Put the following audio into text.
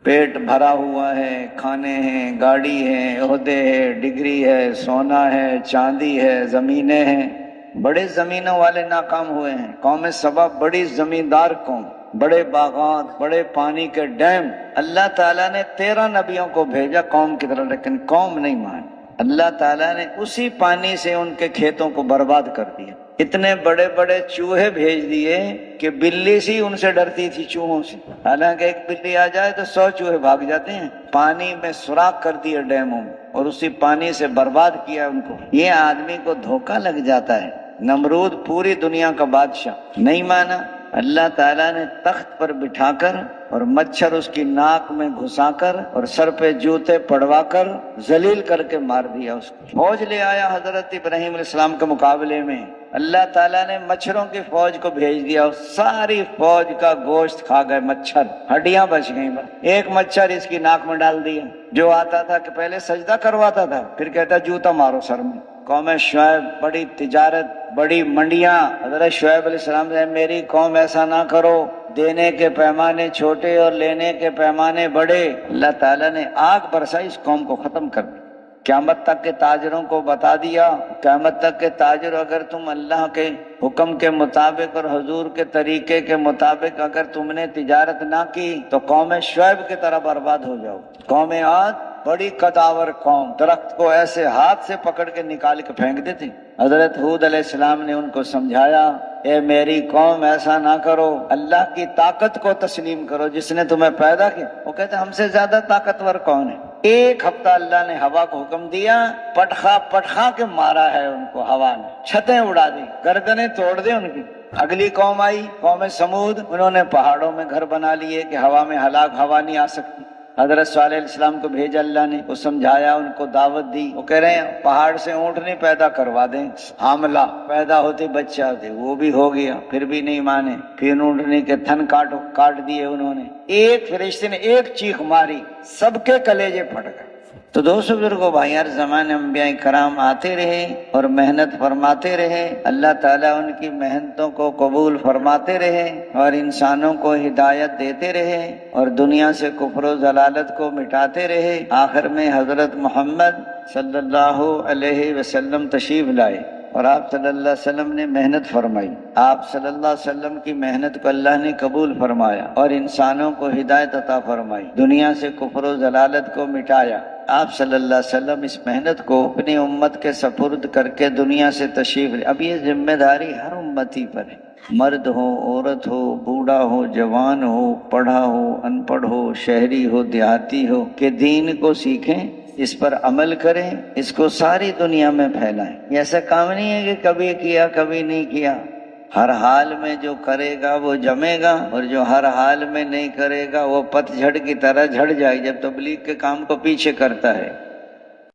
پیٹ بھرا ہوا ہے، کھانے ہیں، گاڑی ہے، عہدے ہے، ڈگری ہے، سونا ہے، چاندی ہے، زمینیں ہیں۔ بڑے زمینوں والے ناکام ہوئے ہیں۔ قوم سبا بڑی زمیندار قوم، بڑے باغات، بڑے پانی کے ڈیم۔ اللہ تعالیٰ نے 13 نبیوں کو بھیجا قوم کی طرف، لیکن قوم نہیں مانی۔ اللہ تعالیٰ نے اسی پانی سے ان کے کھیتوں کو برباد کر دیا۔ اتنے بڑے بڑے چوہے بھیج دیے کہ بلی سی ان سے ڈرتی تھی، چوہوں سے۔ حالانکہ ایک بلی آ جائے تو 100 چوہے بھاگ جاتے ہیں۔ پانی میں سوراخ کر دیے ڈیموں میں، اور اسی پانی سے برباد کیا ان کو۔ یہ آدمی کو دھوکہ لگ جاتا ہے۔ نمرود پوری دنیا کا بادشاہ نہیں مانا، اللہ تعالیٰ نے تخت پر بٹھا کر اور مچھر اس کی ناک میں گھسا کر اور سر پہ جوتے پڑوا کر ذلیل کر کے مار دیا اس کو۔ فوج لے آیا حضرت ابراہیم علیہ السلام کے مقابلے میں، اللہ تعالیٰ نے مچھروں کی فوج کو بھیج دیا اور ساری فوج کا گوشت کھا گئے مچھر، ہڈیاں بچ گئیں بس۔ ایک مچھر اس کی ناک میں ڈال دیا، جو آتا تھا کہ پہلے سجدہ کرواتا تھا، پھر کہتا جوتا مارو سر میں۔ قوم شعیب بڑی تجارت، بڑی منڈیاں۔ حضرت شعیب علیہ السلام سے میری قوم ایسا نہ کرو، دینے کے پیمانے چھوٹے اور لینے کے پیمانے بڑے۔ اللہ تعالیٰ نے آگ برسائی، اس قوم کو ختم کر دیا۔ قیامت تک کے تاجروں کو بتا دیا، قیامت تک کے تاجر، اگر تم اللہ کے حکم کے مطابق اور حضور کے طریقے کے مطابق اگر تم نے تجارت نہ کی تو قوم شعیب کی طرح برباد ہو جاؤ۔ قوم عاد بڑی قداور قوم، درخت کو ایسے ہاتھ سے پکڑ کے نکال کے پھینک دیتے۔ حضرت ہود علیہ السلام نے ان کو سمجھایا، اے میری قوم ایسا نہ کرو، اللہ کی طاقت کو تسلیم کرو جس نے تمہیں پیدا کیا۔ وہ کہتے ہم سے زیادہ طاقتور کون ہے؟ ایک ہفتہ اللہ نے ہوا کو حکم دیا، پٹخا پٹخا کے مارا ہے ان کو ہوا نے، چھتیں اڑا دی، گردنیں توڑ دی ان کی۔ اگلی قوم آئی، قوم سمود، انہوں نے پہاڑوں میں گھر بنا لیے کہ ہوا میں ہوا نہیں آ سکتی۔ حضرت صالح علیہ السلام کو بھیجا اللہ نے، وہ سمجھایا، ان کو دعوت دی۔ وہ کہہ رہے ہیں پہاڑ سے اونٹنی پیدا کروا دیں، حاملہ پیدا ہوتے بچہ ہوتے، وہ بھی ہو گیا، پھر بھی نہیں مانے۔ پھر اونٹنی کے تھن کاٹ دیے انہوں نے۔ ایک فرشتے نے ایک چیخ ماری، سب کے کلیجے پھٹ گئے۔ تو دوستو بزرگوں، بھائی، ہر زمانے انبیاء کرام آتے رہے اور محنت فرماتے رہے، اللہ تعالیٰ ان کی محنتوں کو قبول فرماتے رہے اور انسانوں کو ہدایت دیتے رہے اور دنیا سے کفر و ضلالت کو مٹاتے رہے۔ آخر میں حضرت محمد صلی اللہ علیہ وسلم تشریف لائے اور آپ صلی اللہ علیہ وسلم نے محنت فرمائی۔ آپ صلی اللہ علیہ وسلم کی محنت کو اللہ نے قبول فرمایا اور انسانوں کو ہدایت عطا فرمائی، دنیا سے کفر و ضلالت کو مٹایا۔ آپ صلی اللہ علیہ وسلم اس محنت کو اپنی امت کے سپرد کر کے دنیا سے تشریف لے۔ اب یہ ذمہ داری ہر امتی پر ہے، مرد ہو، عورت ہو، بوڑھا ہو، جوان ہو، پڑھا ہو، ان پڑھ ہو، شہری ہو، دیہاتی ہو، کہ دین کو سیکھیں، اس پر عمل کریں، اس کو ساری دنیا میں پھیلائیں۔ یہ ایسا کام نہیں ہے کہ کبھی کیا کبھی نہیں کیا۔ ہر حال میں جو کرے گا وہ جمے گا، اور جو ہر حال میں نہیں کرے گا وہ پت جھڑ کی طرح جھڑ جائے، جب تبلیغ کے کام کو پیچھے کرتا ہے۔